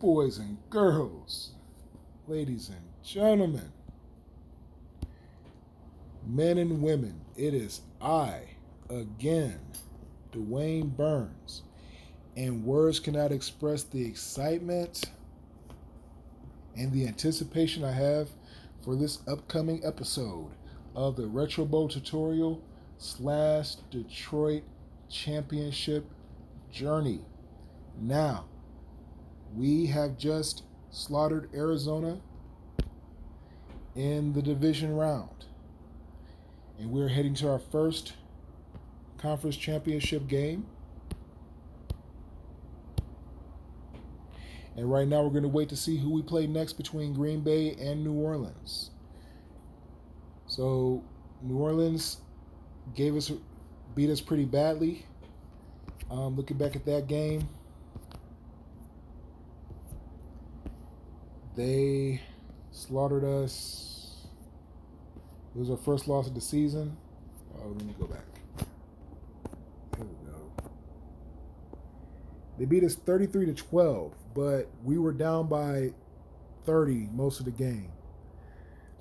Boys and girls, ladies and gentlemen, men and women, it is I, again, Dwayne Burns, and words cannot express the excitement and the anticipation I have for this upcoming episode of the Retro Bowl tutorial / Detroit Championship journey. Now, we have just slaughtered Arizona in the division round, and we're heading to our first conference championship game. And right now we're going to wait to see who we play next between Green Bay and New Orleans. So New Orleans beat us pretty badly. Looking back at that game, they slaughtered us. It was our first loss of the season. Oh, let me go back. Here we go. They beat us 33-12, but we were down by 30 most of the game.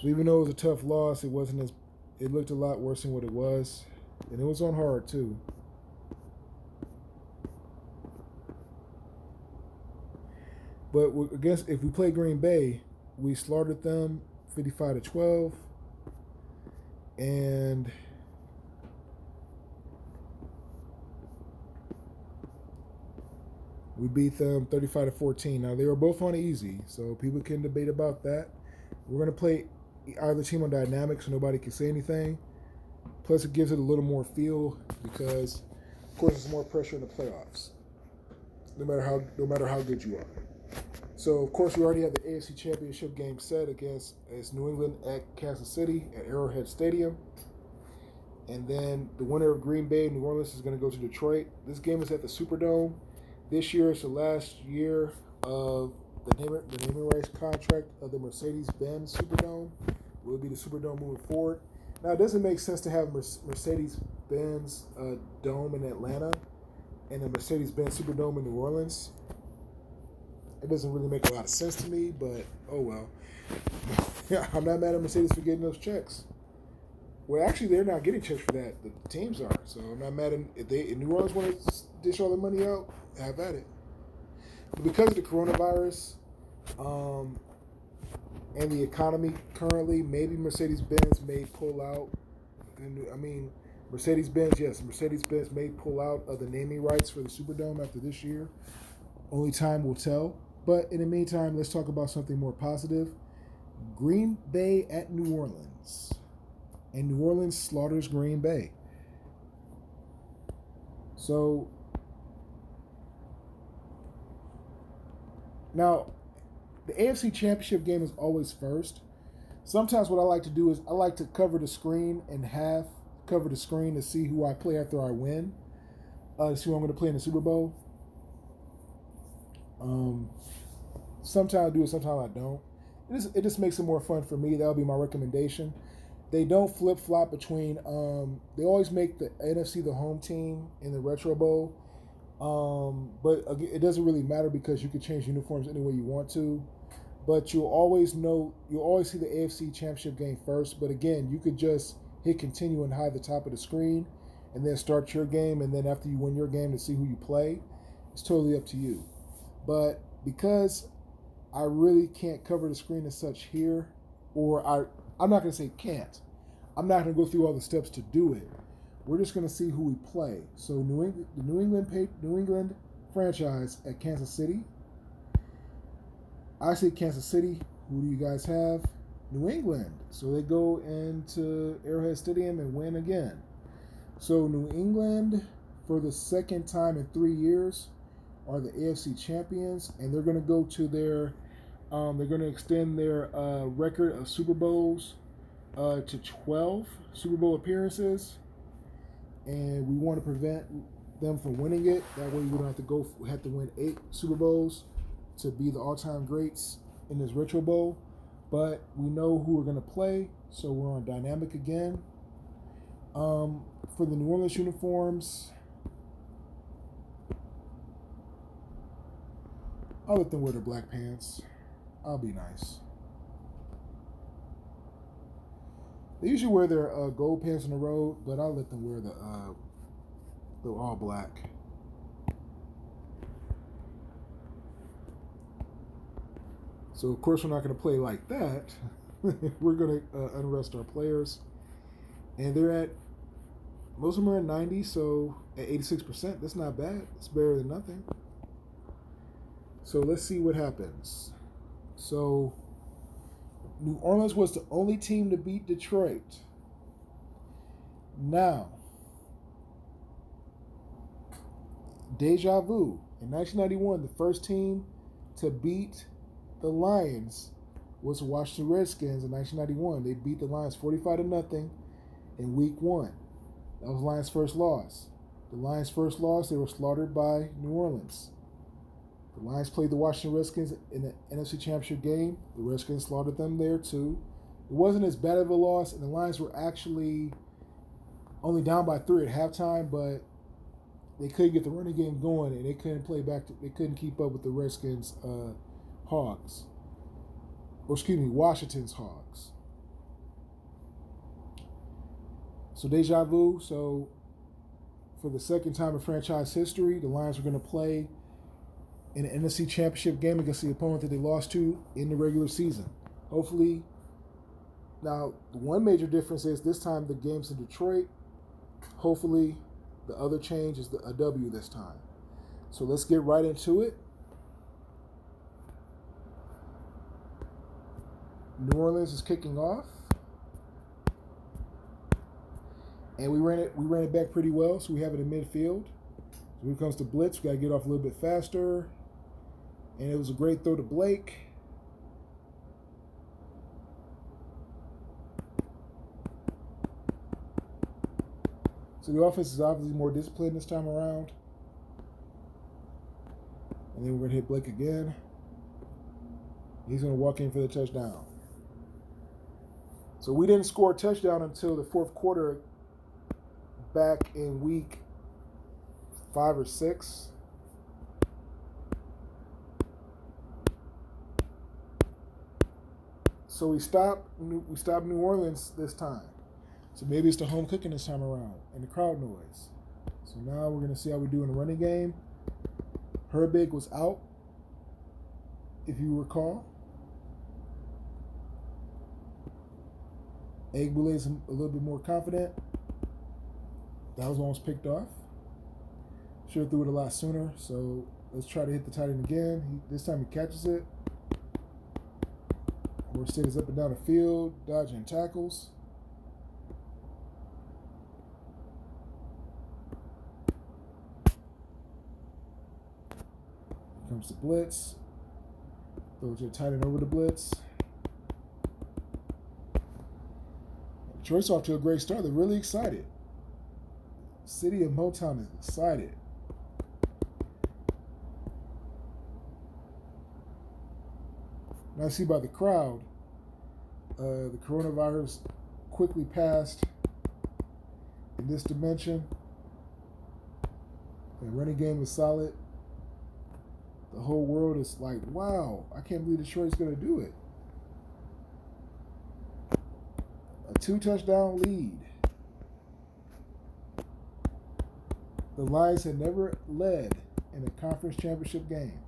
So even though it was a tough loss, it looked a lot worse than what it was. And it was on hard too. But if we play Green Bay, we slaughtered them 55-12. And we beat them 35-14. Now, they were both on easy, so people can debate about that. We're going to play either team on dynamic so nobody can say anything. Plus, it gives it a little more feel because, of course, there's more pressure in the playoffs, no matter how good you are. So, of course, we already have the AFC Championship game set against New England at Kansas City at Arrowhead Stadium. And then the winner of Green Bay, New Orleans, is going to go to Detroit. This game is at the Superdome. This year is the last year of the naming rights contract of the Mercedes-Benz Superdome. Will be the Superdome moving forward. Now, it doesn't make sense to have Mercedes-Benz Dome in Atlanta and the Mercedes-Benz Superdome in New Orleans. It doesn't really make a lot of sense to me, but oh well. I'm not mad at Mercedes for getting those checks. Well, actually, they're not getting checks for that. The teams are, so I'm not mad if New Orleans want to dish all their money out. Have at it. But because of the coronavirus and the economy currently, maybe Mercedes-Benz may pull out. Mercedes-Benz may pull out of the naming rights for the Superdome after this year. Only time will tell. But in the meantime, let's talk about something more positive. Green Bay at New Orleans. And New Orleans slaughters Green Bay. So, now, the AFC Championship game is always first. Sometimes what I like to do is I like to cover the screen to see who I play after I win. To see who I'm going to play in the Super Bowl. Sometimes I do it, sometimes I don't. It just makes it more fun for me. That'll be my recommendation. They don't flip-flop between... they always make the NFC the home team in the Retro Bowl. But it doesn't really matter because you can change uniforms any way you want to. But you'll always see the AFC Championship game first. But again, you could just hit continue and hide the top of the screen and then start your game. And then after you win your game to see who you play, it's totally up to you. But because I really can't cover the screen as such here, or I'm not going to say can't. I'm not going to go through all the steps to do it. We're just going to see who we play. So the New England franchise at Kansas City. I say Kansas City. Who do you guys have? New England. So they go into Arrowhead Stadium and win again. So New England, for the second time in 3 years, are the AFC champions, and they're going to go to they're going to extend their record of Super Bowls to 12 Super Bowl appearances, and we want to prevent them from winning it. That way, we don't have to win 8 Super Bowls to be the all-time greats in this Retro Bowl. But we know who we're going to play, so we're on dynamic again. For the New Orleans uniforms. I'll let them wear their black pants. I'll be nice. They usually wear their gold pants on the road, but I'll let them wear the all black. So of course we're not going to play like that. We're going to unrest our players, and they're at, most of them are at 90, so at 86%, that's not bad. It's better than nothing. So let's see what happens. So New Orleans was the only team to beat Detroit. Now, deja vu. In 1991, the first team to beat the Lions was the Washington Redskins in 1991. They beat the Lions 45-0 in Week 1. That was the Lions' first loss. The Lions' first loss, they were slaughtered by New Orleans. The Lions played the Washington Redskins in the NFC Championship game. The Redskins slaughtered them there too. It wasn't as bad of a loss, and the Lions were actually only down by 3 at halftime, but they couldn't get the running game going, and they couldn't play back. They couldn't keep up with the Redskins' Hogs. Or excuse me, Washington's Hogs. So deja vu. So for the second time in franchise history, the Lions are going to play in an NFC Championship game against the opponent that they lost to in the regular season. Hopefully, now the one major difference is this time the game's in Detroit. Hopefully, the other change is a W this time. So let's get right into it. New Orleans is kicking off, and we ran it back pretty well. So we have it in midfield. So when it comes to blitz, we got to get off a little bit faster. And it was a great throw to Blake. So the offense is obviously more disciplined this time around. And then we're going to hit Blake again. He's going to walk in for the touchdown. So we didn't score a touchdown until the fourth quarter back in week 5 or 6. So we stopped New Orleans this time. So maybe it's the home cooking this time around and the crowd noise. So now we're going to see how we do in the running game. Herbig was out, if you recall. Egbule's a little bit more confident. That was almost picked off. Should have threw it a lot sooner. So let's try to hit the tight end again. This time he catches it. Morstead is up and down the field, dodging tackles. Here comes the blitz. Throw it to the tight end over the blitz. Detroit's off to a great start. They're really excited. City of Motown is excited. Now I see by the crowd, the coronavirus quickly passed in this dimension. The running game is solid. The whole world is like, wow, I can't believe Detroit's going to do it. A 2-touchdown lead. The Lions had never led in a conference championship game.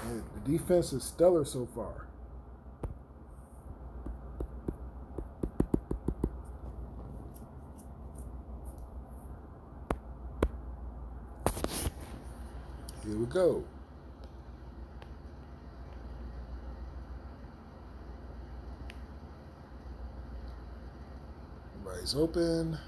And the defense is stellar so far. Here we go. Everybody's open.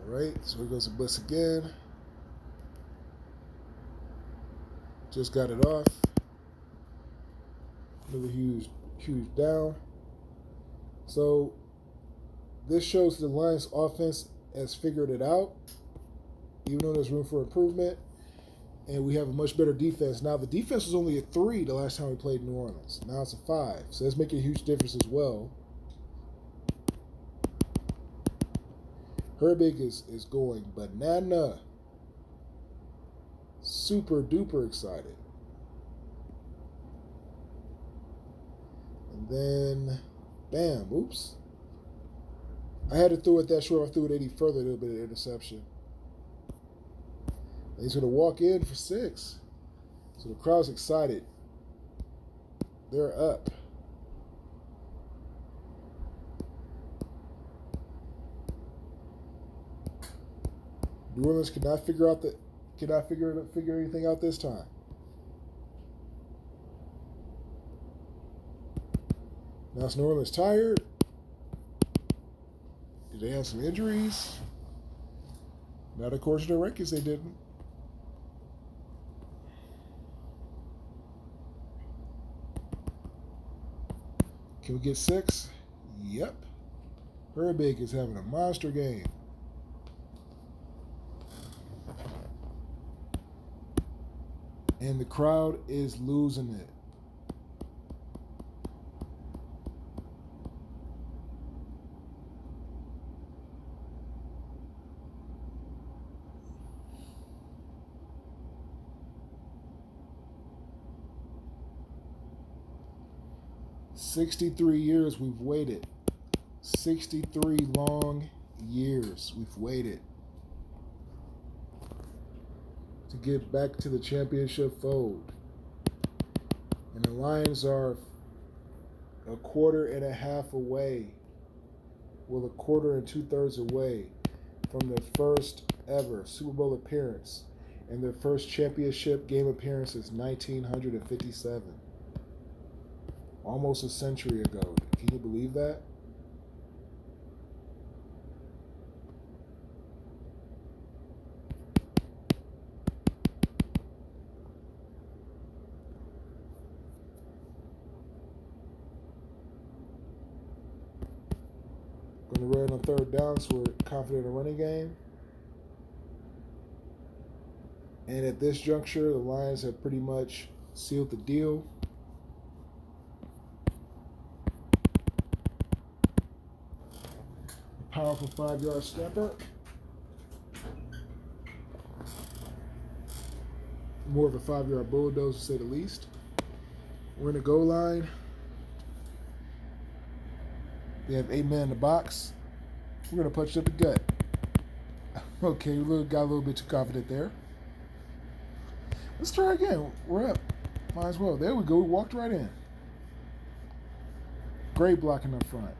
Right, so here goes the blitz again. Just got it off. Another huge down. So this shows the Lions offense has figured it out, even though there's room for improvement. and we have a much better defense. Now, the defense was only a 3 the last time we played New Orleans. Now it's a 5. So that's making a huge difference as well. Herbig is going banana. Super duper excited. And then, bam, oops. I had to throw it that short. I threw it any further, a little bit of interception. And he's going to walk in for 6. So the crowd's excited. They're up. New Orleans cannot figure anything out this time. Now is New Orleans tired? Did they have some injuries? Not according to the records, they didn't. Can we get 6? Yep. Herbig is having a monster game. And the crowd is losing it. "63 years we've waited. 63 long years we've waited to get back to the championship fold. And the Lions are a quarter and a half away. Well, a quarter and 2/3 away from their first ever Super Bowl appearance and their first championship game appearance since 1957. Almost a century ago. Can you believe that? Going to run on 3rd down, so we're confident in the running game. And at this juncture, the Lions have pretty much sealed the deal. Powerful 5-yard stepper. More of a 5-yard bulldozer, to say the least. We're in the goal line. We have 8 men in the box. We're going to punch up the gut. Okay, we got a little bit too confident there. Let's try again. We're up. Might as well. There we go. We walked right in. Great blocking up front.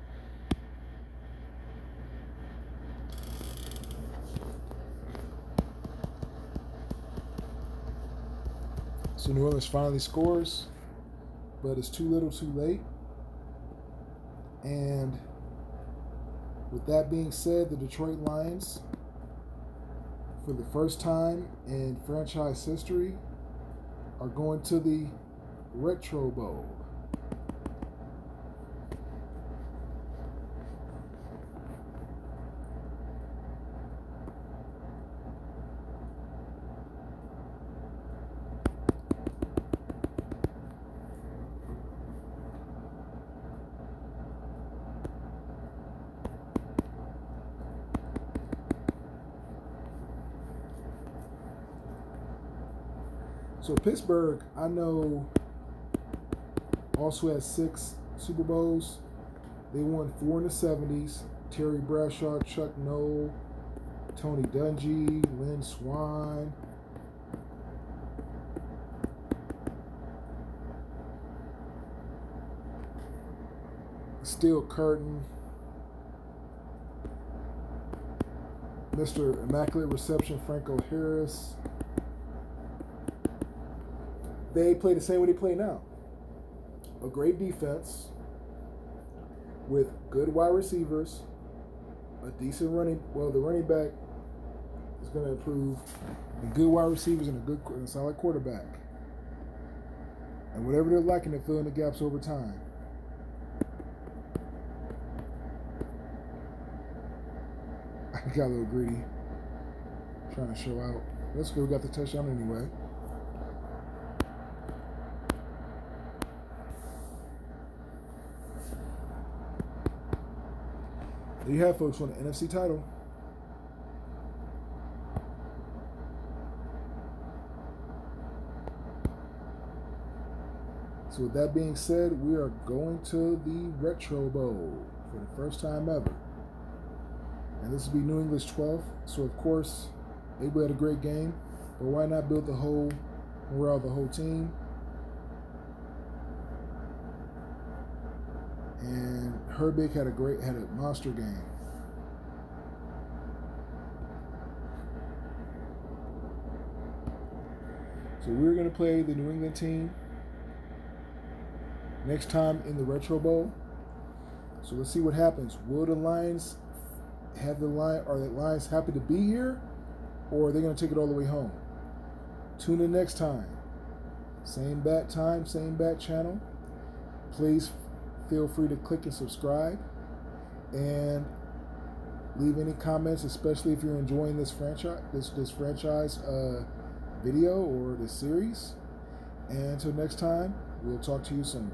So New Orleans finally scores, but it's too little too late. And with that being said, the Detroit Lions, for the first time in franchise history, are going to the Retro Bowl. So Pittsburgh, I know, also has 6 Super Bowls. They won 4 in the 70s. Terry Bradshaw, Chuck Noll, Tony Dungy, Lynn Swann. Steel Curtain. Mr. Immaculate Reception, Franco Harris. They play the same way they play now. A great defense with good wide receivers, a decent running. Well, the running back is going to improve, and good wide receivers and a solid quarterback. And whatever they're lacking, they're filling the gaps over time. I got a little greedy, trying to show out. That's good. We got the touchdown anyway. There you have, folks, on the NFC title. So with that being said, we are going to the Retro Bowl for the first time ever. And this will be New England's 12th. So of course, they had a great game, but why not build the whole morale of the whole team? And Herbig had a monster game. So we're going to play the New England team next time in the Retro Bowl. So let's see what happens. Will the Lions are the Lions happy to be here, or are they going to take it all the way home? Tune in next time. Same bat time, same bat channel. Please feel free to click and subscribe and leave any comments, especially if you're enjoying this franchise video or this series. And until next time, we'll talk to you soon.